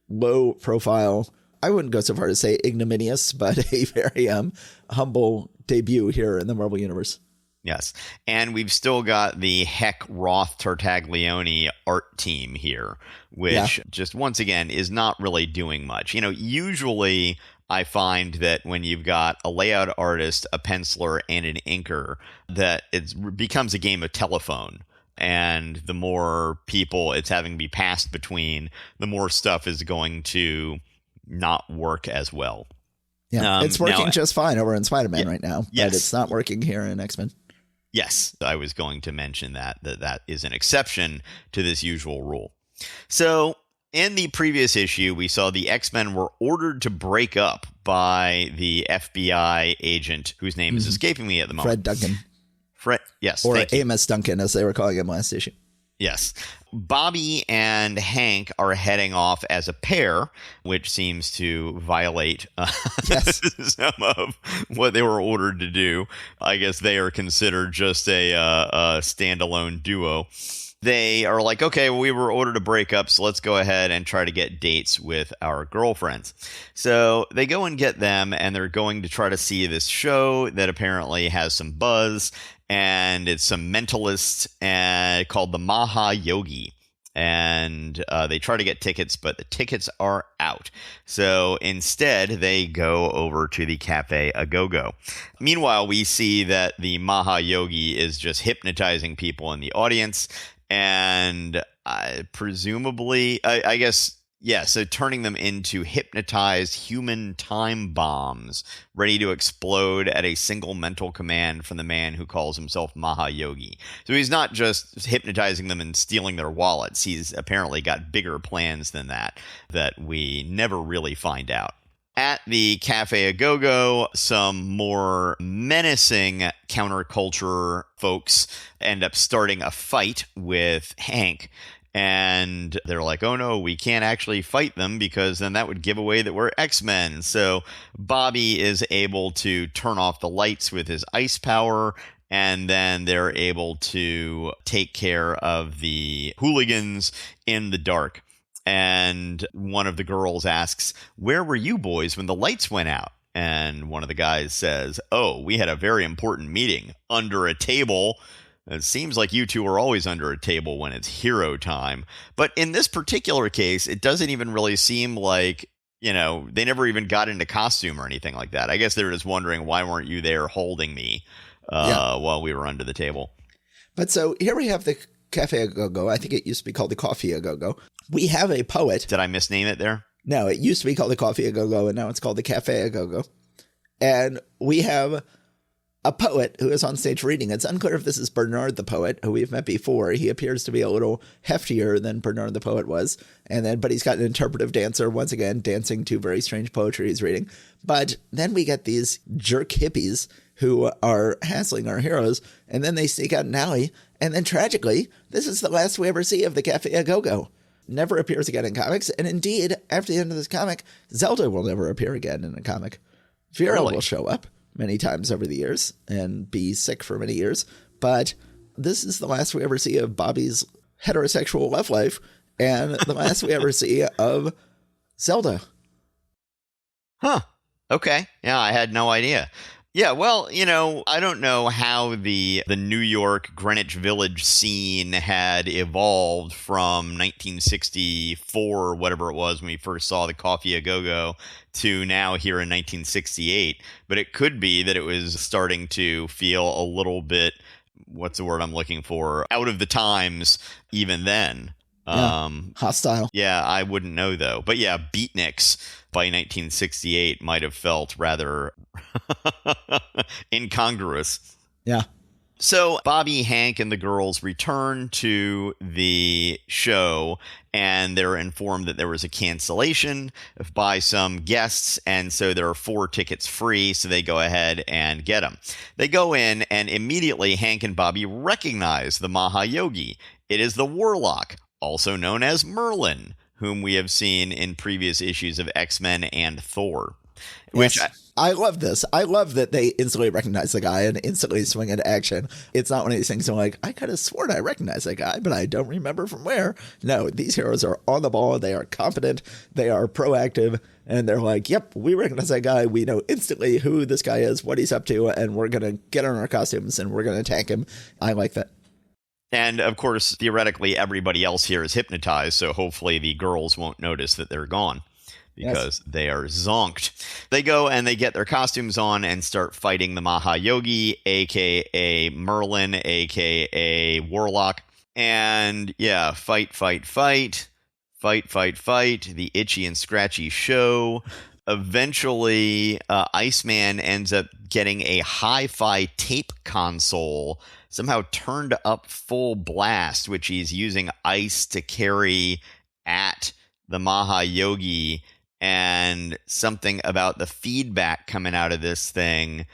low-profile, I wouldn't go so far to say ignominious, but a very humble debut here in the Marvel Universe. Yes. And we've still got the Heck Roth Tartaglione art team here, which just once again is not really doing much. You know, usually I find that when you've got a layout artist, a penciler, and an inker, that it becomes a game of telephone. And the more people it's having to be passed between, the more stuff is going to not work as well. Yeah, it's working just fine over in Spider-Man right now, but it's not working here in X-Men. Yes, I was going to mention that is an exception to this usual rule. So, in the previous issue, we saw the X-Men were ordered to break up by the FBI agent whose name is escaping me at the moment. Fred Duncan. Yes. Or Amos Duncan, as they were calling him last issue. Yes. Bobby and Hank are heading off as a pair, which seems to violate some of what they were ordered to do. I guess they are considered just a standalone duo. They are like, okay, well, we were ordered to break up, so let's go ahead and try to get dates with our girlfriends. So they go and get them, and they're going to try to see this show that apparently has some buzz, and it's some mentalists called the Maha Yogi. And they try to get tickets, but the tickets are out. So instead, they go over to the Cafe A Go-Go. Meanwhile, we see that the Maha Yogi is just hypnotizing people in the audience. And presumably, I guess, so turning them into hypnotized human time bombs ready to explode at a single mental command from the man who calls himself Maha Yogi. So he's not just hypnotizing them and stealing their wallets. He's apparently got bigger plans than that we never really find out. At the Cafe A Go-Go, some more menacing counterculture folks end up starting a fight with Hank. And they're like, oh no, we can't actually fight them because then that would give away that we're X-Men. So Bobby is able to turn off the lights with his ice power. And then they're able to take care of the hooligans in the dark. And one of the girls asks, where were you boys when the lights went out? And one of the guys says, oh, we had a very important meeting under a table. It seems like you two are always under a table when it's hero time. But in this particular case, it doesn't even really seem like, they never even got into costume or anything like that. I guess they're just wondering, why weren't you there holding me while we were under the table? But so here we have the Cafe A Go-Go. I think it used to be called the Coffee A Go-Go. We have a poet. Did I misname it there? No, it used to be called the Coffee A Go-Go, and now it's called the Cafe A Go-Go. And we have a poet who is on stage reading. It's unclear if this is Bernard the poet, who we've met before. He appears to be a little heftier than Bernard the poet was. But he's got an interpretive dancer, once again, dancing to very strange poetry he's reading. But then we get these jerk hippies who are hassling our heroes, and then they sneak out an alley. And then tragically, this is the last we ever see of the Cafe A Go-Go. Never appears again in comics. And indeed, after the end of this comic, Zelda will never appear again in a comic. Vera will show up many times over the years and be sick for many years. But this is the last we ever see of Bobby's heterosexual love life and the last we ever see of Zelda. Huh. Okay. Yeah, I had no idea. Yeah, well, I don't know how the New York Greenwich Village scene had evolved from 1964 or whatever it was when we first saw the Coffee A Go-Go to now here in 1968. But it could be that it was starting to feel a little bit, what's the word I'm looking for, out of the times even then. Hostile. Yeah, I wouldn't know though. But yeah, Beatniks by 1968 might have felt rather incongruous. Yeah. So Bobby, Hank, and the girls return to the show, and they're informed that there was a cancellation by some guests, and so there are 4 tickets free, so they go ahead and get them. They go in, and immediately Hank and Bobby recognize the Maha Yogi. It is the Warlock, also known as Merlin, whom we have seen in previous issues of X-Men and Thor. Which I love this. I love that they instantly recognize the guy and instantly swing into action. It's not one of these things where like, I could have sworn I recognize that guy, but I don't remember from where. No, these heroes are on the ball. They are competent. They are proactive. And they're like, yep, we recognize that guy. We know instantly who this guy is, what he's up to, and we're going to get on our costumes and we're going to attack him. I like that. And, of course, theoretically, everybody else here is hypnotized, so hopefully the girls won't notice that they're gone because they are zonked. They go and they get their costumes on and start fighting the Maha Yogi, a.k.a. Merlin, a.k.a. Warlock. And, yeah, fight, the itchy and scratchy show. Eventually, Iceman ends up getting a hi-fi tape console somehow turned up full blast, which he's using ice to carry at the Mahayogi, and something about the feedback coming out of this thing.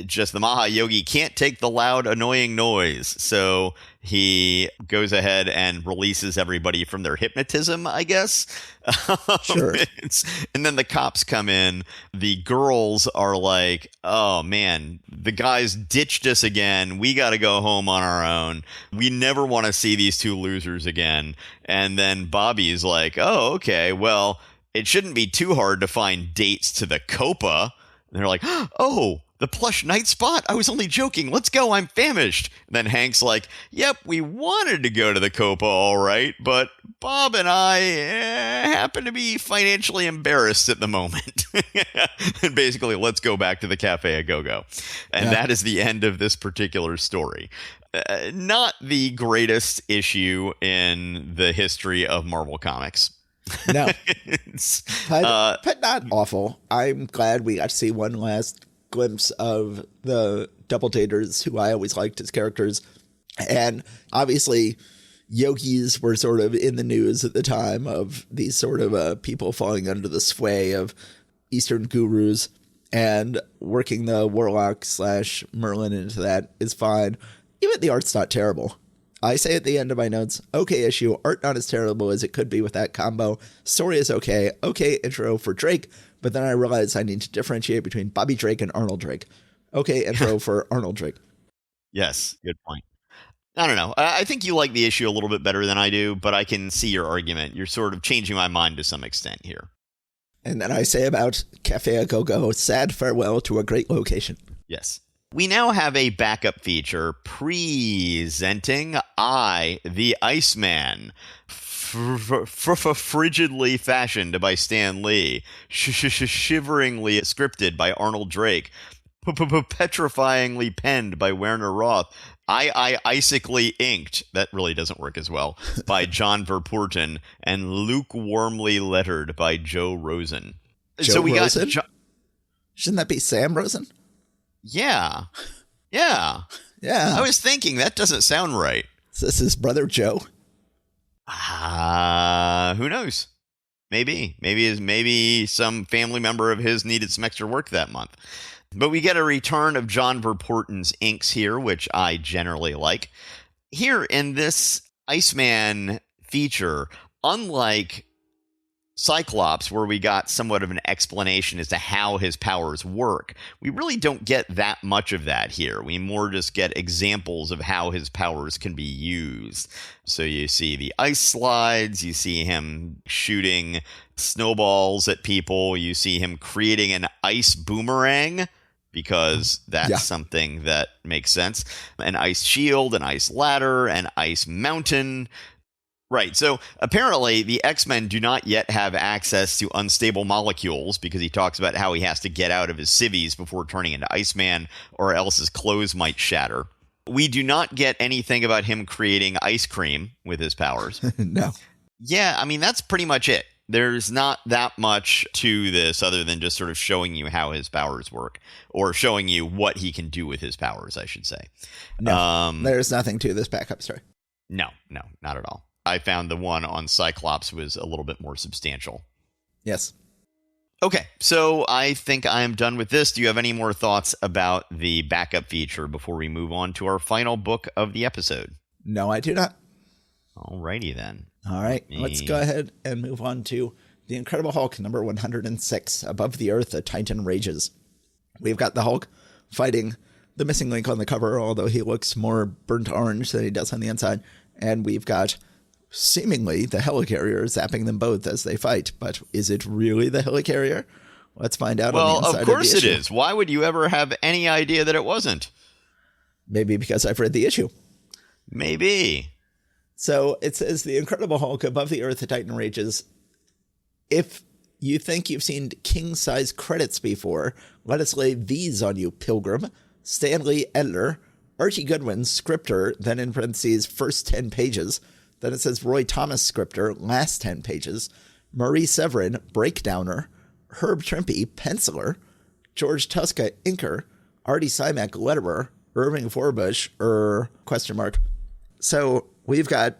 Just the Mahayogi can't take the loud, annoying noise. So he goes ahead and releases everybody from their hypnotism, I guess. Sure. And then the cops come in. The girls are like, oh, man, the guys ditched us again. We got to go home on our own. We never want to see these two losers again. And then Bobby's like, oh, okay, well, it shouldn't be too hard to find dates to the Copa. And they're like, oh, the plush night spot? I was only joking. Let's go. I'm famished. And then Hank's like, yep, we wanted to go to the Copa, all right, but Bob and I happen to be financially embarrassed at the moment. And basically, let's go back to the Cafe A Go-Go. And that is the end of this particular story. Not the greatest issue in the history of Marvel Comics. No. But not awful. I'm glad we got to see one last glimpse of the Double Daters, who I always liked as characters. And obviously, yogis were sort of in the news at the time of these sort of people falling under the sway of Eastern gurus, and working the Warlock / Merlin into that is fine. Even the art's not terrible. I say at the end of my notes, okay issue, art not as terrible as it could be with that combo. Story is okay. Okay intro for Drake. But then I realized I need to differentiate between Bobby Drake and Arnold Drake. Okay intro for Arnold Drake. Yes, good point. I don't know. I think you like the issue a little bit better than I do, but I can see your argument. You're sort of changing my mind to some extent here. And then I say about Cafe A Go-Go, sad farewell to a great location. Yes. We now have a backup feature presenting I, the Iceman, frigidly fashioned by Stan Lee, shiveringly scripted by Arnold Drake, petrifyingly penned by Werner Roth, icically inked, that really doesn't work as well, by John Verpoorten, and lukewarmly lettered by Joe Rosen. Joe Rosen? Shouldn't that be Sam Rosen? Yeah. Yeah. I was thinking, that doesn't sound right. Is this his brother Joe? Who knows? Maybe some family member of his needed some extra work that month. But we get a return of John Verpoorten's inks here, which I generally like. Here in this Iceman feature, unlike Cyclops, where we got somewhat of an explanation as to how his powers work, we really don't get that much of that here. We more just get examples of how his powers can be used. So you see the ice slides, you see him shooting snowballs at people, you see him creating an ice boomerang, because that's something that makes sense. An ice shield, an ice ladder, an ice mountain. Right, so apparently the X-Men do not yet have access to unstable molecules, because he talks about how he has to get out of his civvies before turning into Iceman, or else his clothes might shatter. We do not get anything about him creating ice cream with his powers. No. Yeah, I mean, that's pretty much it. There's not that much to this other than just sort of showing you how his powers work, or showing you what he can do with his powers, I should say. No, there's nothing to this backup story. No, not at all. I found the one on Cyclops was a little bit more substantial. Yes. Okay, so I think I'm done with this. Do you have any more thoughts about the backup feature before we move on to our final book of the episode? No, I do not. Alrighty then. All right, let's go ahead and move on to The Incredible Hulk, number 106, Above the Earth, a Titan Rages. We've got the Hulk fighting the missing link on the cover, although he looks more burnt orange than he does on the inside. And we've got seemingly the helicarrier zapping them both as they fight. But is it really the helicarrier? Let's find out on the inside of the issue. Well, of course it is. Why would you ever have any idea that it wasn't? Maybe because I've read the issue. Maybe. So it says, The Incredible Hulk, Above the Earth, the Titan Rages. If you think you've seen king-size credits before, let us lay these on you, Pilgrim. Stan Lee, editor. Archie Goodwin, scripter, then in parentheses, first 10 pages. Then it says Roy Thomas, scripter, last 10 pages. Marie Severin, breakdowner. Herb Trimpe, penciler. George Tuska, inker. Artie Simek, letterer. Irving Forbush, question mark. So we've got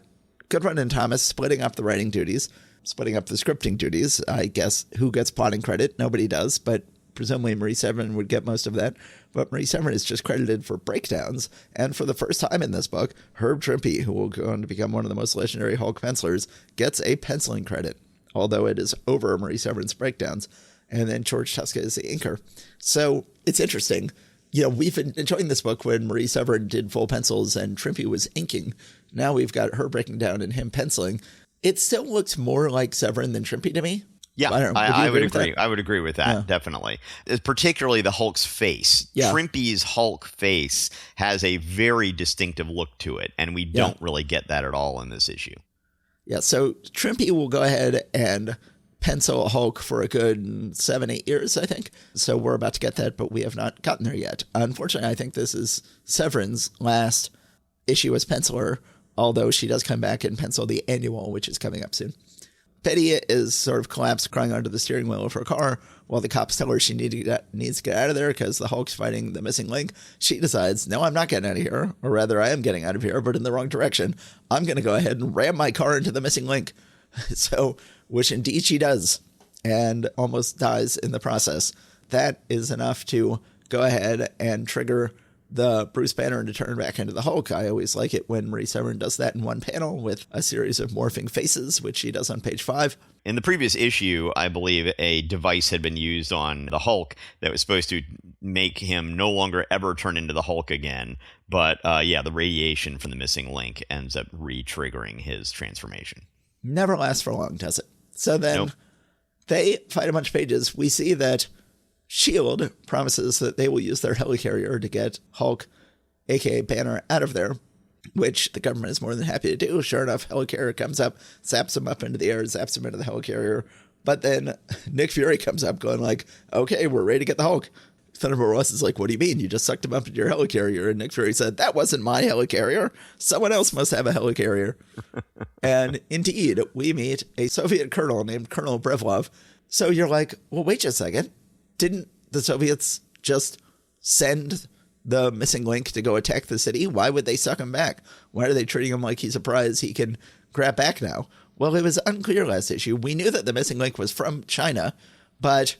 Goodwin and Thomas splitting up the writing duties, splitting up the scripting duties. I guess who gets plotting credit? Nobody does, but presumably Marie Severin would get most of that. But Marie Severin is just credited for breakdowns. And for the first time in this book, Herb Trimpe, who will go on to become one of the most legendary Hulk pencilers, gets a penciling credit, although it is over Marie Severin's breakdowns. And then George Tuska is the inker. So it's interesting. You know, we've been enjoying this book when Marie Severin did full pencils and Trimpe was inking. Now we've got her breaking down and him penciling. It still looks more like Severin than Trimpe to me. Yeah, I would agree. I would agree with that, definitely. Particularly the Hulk's face. Yeah. Trimpe's Hulk face has a very distinctive look to it, and we don't really get that at all in this issue. Yeah, so Trimpe will go ahead and pencil Hulk for a good 7-8 years, I think. So we're about to get that, but we have not gotten there yet. Unfortunately, I think this is Severin's last issue as penciler, although she does come back and pencil the annual, which is coming up soon. Betty is sort of collapsed, crying onto the steering wheel of her car, while the cops tell her she needs to get out of there because the Hulk's fighting the missing link. She decides, no, I'm not getting out of here, or rather, I am getting out of here, but in the wrong direction. I'm going to go ahead and ram my car into the missing link. So, which indeed she does, and almost dies in the process. That is enough to go ahead and trigger the Bruce Banner to turn back into the Hulk. I always like it when Marie Severin does that in one panel with a series of morphing faces, which she does on page 5. In the previous issue, I believe a device had been used on the Hulk that was supposed to make him no longer ever turn into the Hulk again. But the radiation from the missing link ends up re-triggering his transformation. Never lasts for long, does it? So then they fight a bunch of pages. We see that S.H.I.E.L.D. promises that they will use their helicarrier to get Hulk, a.k.a. Banner, out of there, which the government is more than happy to do. Sure enough, helicarrier comes up, zaps him up into the air, zaps him into the helicarrier. But then Nick Fury comes up going like, okay, we're ready to get the Hulk. Thunderbolt Ross is like, what do you mean? You just sucked him up into your helicarrier. And Nick Fury said, that wasn't my helicarrier. Someone else must have a helicarrier. And indeed, we meet a Soviet colonel named Colonel Brevlov. So you're like, well, wait just a second. Didn't the Soviets just send the missing link to go attack the city? Why would they suck him back? Why are they treating him like he's a prize he can grab back now? Well, it was unclear last issue. We knew that the missing link was from China, but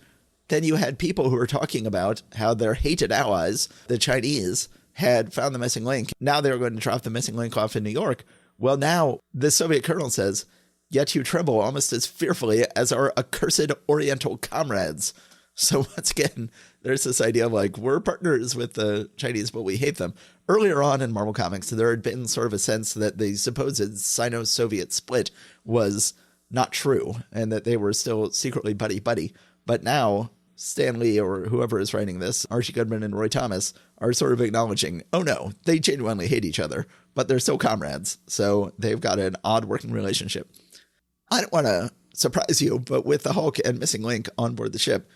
then you had people who were talking about how their hated allies, the Chinese, had found the missing link. Now they were going to drop the missing link off in New York. Well, now the Soviet colonel says, yet you tremble almost as fearfully as our accursed Oriental comrades. So once again, there's this idea of like, we're partners with the Chinese, but we hate them. Earlier on in Marvel Comics, there had been sort of a sense that the supposed Sino-Soviet split was not true and that they were still secretly buddy-buddy. But now Stan Lee or whoever is writing this, Archie Goodman and Roy Thomas, are sort of acknowledging, oh no, they genuinely hate each other, but they're still comrades. So they've got an odd working relationship. I don't want to surprise you, but with the Hulk and Missing Link on board the ship,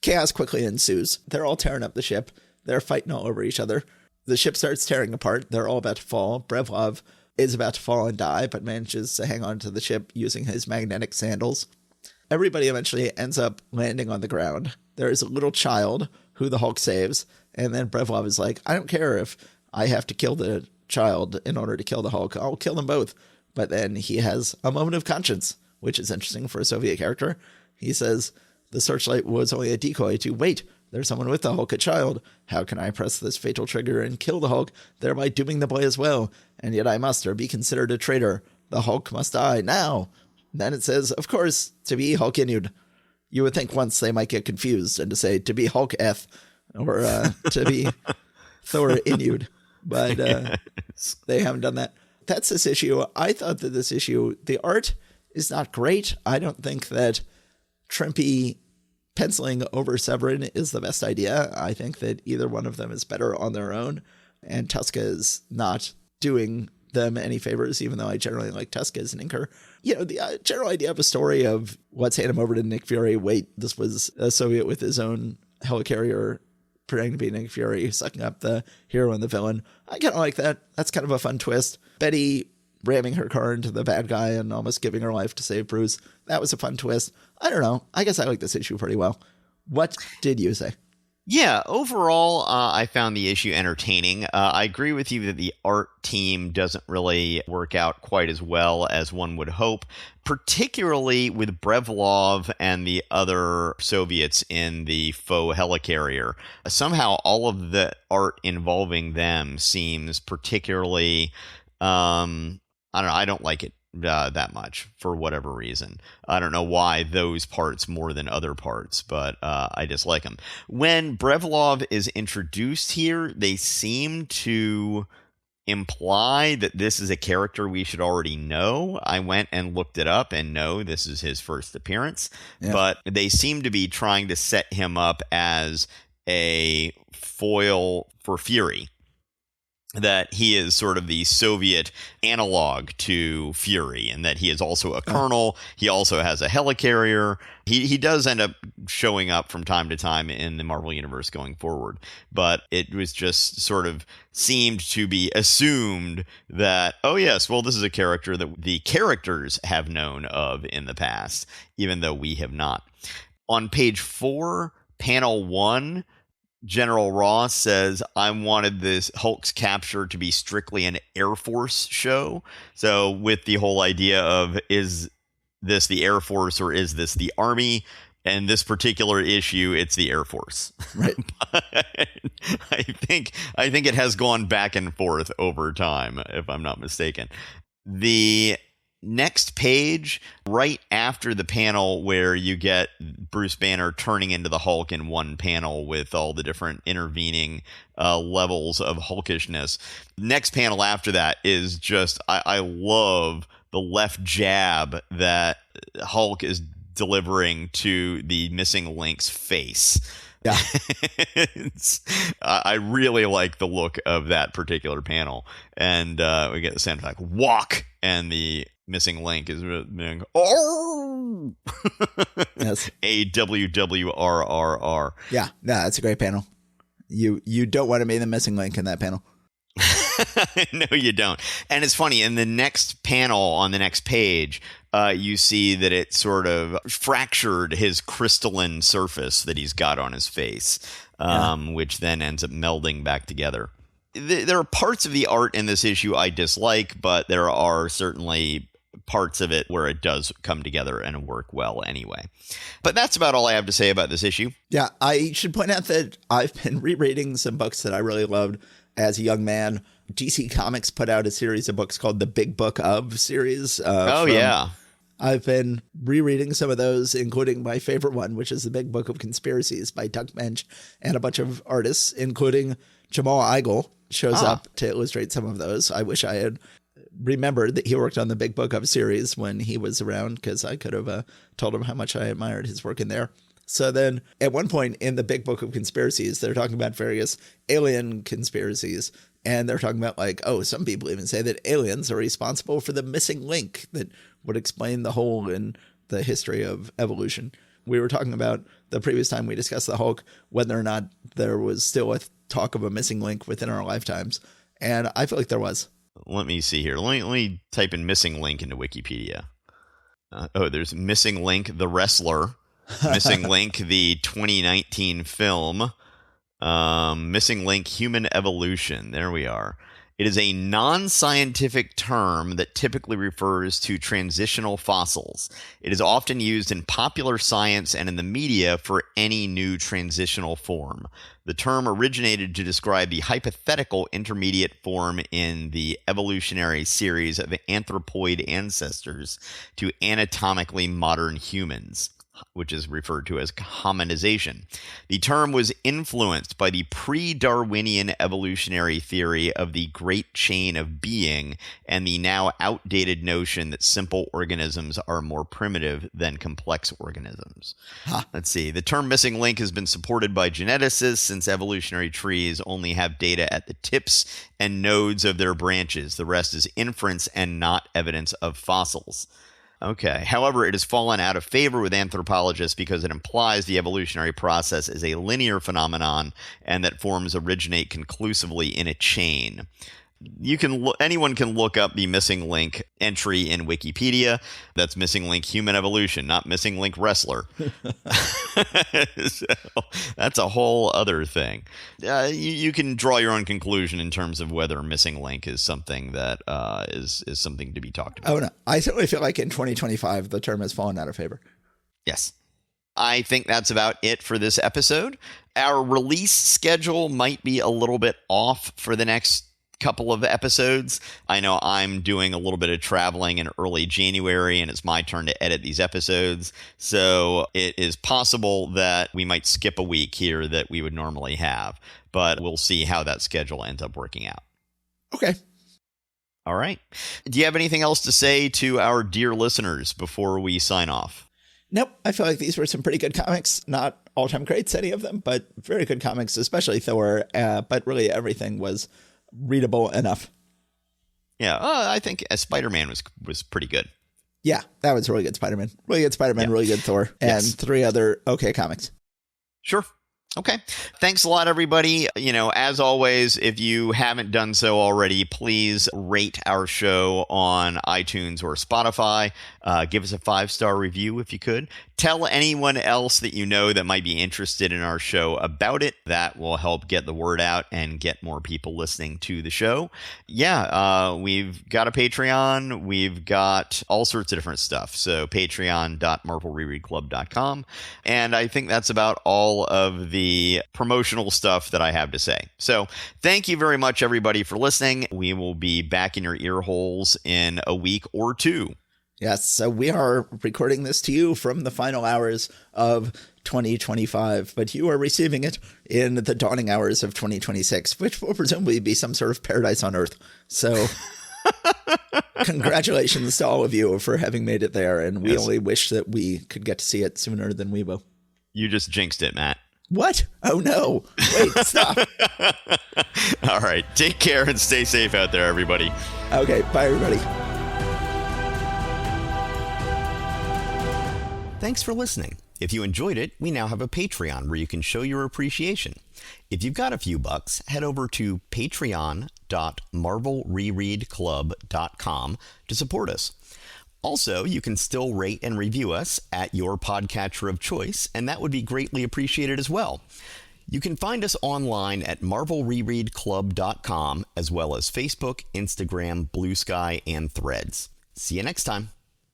chaos quickly ensues. They're all tearing up the ship. They're fighting all over each other. The ship starts tearing apart. They're all about to fall. Brevlov is about to fall and die, but manages to hang on to the ship using his magnetic sandals. Everybody eventually ends up landing on the ground. There is a little child who the Hulk saves, and then Brevlov is like, I don't care if I have to kill the child in order to kill the Hulk. I'll kill them both. But then he has a moment of conscience, which is interesting for a Soviet character. He says, the searchlight was only a decoy to, wait, there's someone with the Hulk, a child. How can I press this fatal trigger and kill the Hulk, thereby dooming the boy as well? And yet I must, or be considered a traitor. The Hulk must die now. Then it says, of course, to be Hulk Inued. You would think once they might get confused and to say, to be Hulk Eth, or to be Thor Inued. But they haven't done that. That's this issue. I thought that this issue, the art is not great. I don't think that Trimpe penciling over Severin is the best idea. I think that either one of them is better on their own. And Tuska is not doing them any favors, even though I generally like Tuska as an inker. You know, the general idea of a story of let's hand him over to Nick Fury. Wait, this was a Soviet with his own helicarrier pretending to be Nick Fury, sucking up the hero and the villain. I kind of like that. That's kind of a fun twist. Betty ramming her car into the bad guy and almost giving her life to save Bruce. That was a fun twist. I don't know. I guess I like this issue pretty well. What did you say? Yeah, overall, I found the issue entertaining. I agree with you that the art team doesn't really work out quite as well as one would hope, particularly with Brevlov and the other Soviets in the faux helicarrier. Somehow, all of the art involving them seems particularly, I don't know, I don't like it that much for whatever reason. I don't know why those parts more than other parts, but I dislike them. When Brevlov is introduced here, they seem to imply that this is a character we should already know. I went and looked it up, and no, this is his first appearance. Yeah. But they seem to be trying to set him up as a foil for Fury. That he is sort of the Soviet analog to Fury, and that he is also a colonel. He also has a helicarrier. He does end up showing up from time to time in the Marvel Universe going forward. But it was just sort of seemed to be assumed that, oh yes, well, this is a character that the characters have known of in the past, even though we have not. On page 4, panel 1, General Ross says, I wanted this Hulk's capture to be strictly an Air Force show. So with the whole idea of, is this the Air Force or is this the Army? And this particular issue, it's the Air Force. Right. I think it has gone back and forth over time, if I'm not mistaken. The next page, right after the panel where you get Bruce Banner turning into the Hulk in one panel with all the different intervening levels of hulkishness. Next panel after that is just, I love the left jab that Hulk is delivering to the missing Link's face. Yeah. I really like the look of that particular panel. And we get the sound effect, walk, and the missing Link is being, oh! Yes. AWWRRR. Yeah, no, that's a great panel. You don't want to be the missing link in that panel. No, you don't. And it's funny, in the next panel on the next page, you see that it sort of fractured his crystalline surface that he's got on his face, which then ends up melding back together. There are parts of the art in this issue I dislike, but there are certainly parts of it where it does come together and work well anyway. But that's about all I have to say about this issue. Yeah, I should point out that I've been rereading some books that I really loved as a young man. DC Comics put out a series of books called the Big Book of series. Yeah. I've been rereading some of those, including my favorite one, which is the Big Book of Conspiracies by Tuck Bench and a bunch of artists, including Jamal Igle shows up to illustrate some of those. I wish I had remembered that he worked on the Big Book of series when he was around, because I could have told him how much I admired his work in there. So then at one point in the Big Book of Conspiracies, they're talking about various alien conspiracies. And they're talking about like, oh, some people even say that aliens are responsible for the missing link that would explain the hole in the history of evolution. We were talking about the previous time we discussed the Hulk, whether or not there was still a talk of a missing link within our lifetimes. And I feel like there was. Let me see here. Let me type in missing link into Wikipedia. There's missing link, the wrestler. Missing link, the 2019 film. Missing link, human evolution. There we are. It is a non-scientific term that typically refers to transitional fossils. It is often used in popular science and in the media for any new transitional form. The term originated to describe the hypothetical intermediate form in the evolutionary series of anthropoid ancestors to anatomically modern humans, which is referred to as hominization. The term was influenced by the pre-Darwinian evolutionary theory of the great chain of being and the now outdated notion that simple organisms are more primitive than complex organisms. Let's see. The term missing link has been supported by geneticists since evolutionary trees only have data at the tips and nodes of their branches. The rest is inference and not evidence of fossils. Okay. However, it has fallen out of favor with anthropologists because it implies the evolutionary process is a linear phenomenon and that forms originate conclusively in a chain. Anyone can look up the missing link entry in Wikipedia. That's missing link human evolution, not missing link wrestler. So that's a whole other thing. You can draw your own conclusion in terms of whether missing link is something that is something to be talked about. Oh no, I certainly feel like in 2025 the term has fallen out of favor. Yes. I think that's about it for this episode. Our release schedule might be a little bit off for the next couple of episodes. I know I'm doing a little bit of traveling in early January, and it's my turn to edit these episodes. So it is possible that we might skip a week here that we would normally have, but we'll see how that schedule ends up working out. Okay. All right. Do you have anything else to say to our dear listeners before we sign off? Nope. I feel like these were some pretty good comics. Not all-time greats, any of them, but very good comics, especially Thor. But really everything was readable enough. Yeah, I think Spider-Man was pretty good. Yeah, that was really good Spider-Man. Really good Spider-Man, really good Thor, and 3 other okay comics. Sure. Okay. Thanks a lot, everybody. As always, if you haven't done so already, please rate our show on iTunes or Spotify. Give us a 5-star review if you could. Tell anyone else that you know that might be interested in our show about it. That will help get the word out and get more people listening to the show. Yeah, we've got a Patreon. We've got all sorts of different stuff. So patreon.marvelrereadclub.com. And I think that's about all of the promotional stuff that I have to say. So thank you very much, everybody, for listening. We will be back in your ear holes in a week or 2. Yes, so we are recording this to you from the final hours of 2025, but you are receiving it in the dawning hours of 2026, which will presumably be some sort of paradise on Earth. So congratulations to all of you for having made it there, and we only wish that we could get to see it sooner than we will. You just jinxed it, Matt. What? Oh, no. Wait, stop. All right, take care and stay safe out there, everybody. Okay, bye, everybody. Thanks for listening. If you enjoyed it, we now have a Patreon where you can show your appreciation. If you've got a few bucks, head over to patreon.marvelrereadclub.com to support us. Also, you can still rate and review us at your podcatcher of choice, and that would be greatly appreciated as well. You can find us online at marvelrereadclub.com, as well as Facebook, Instagram, Blue Sky, and Threads. See you next time.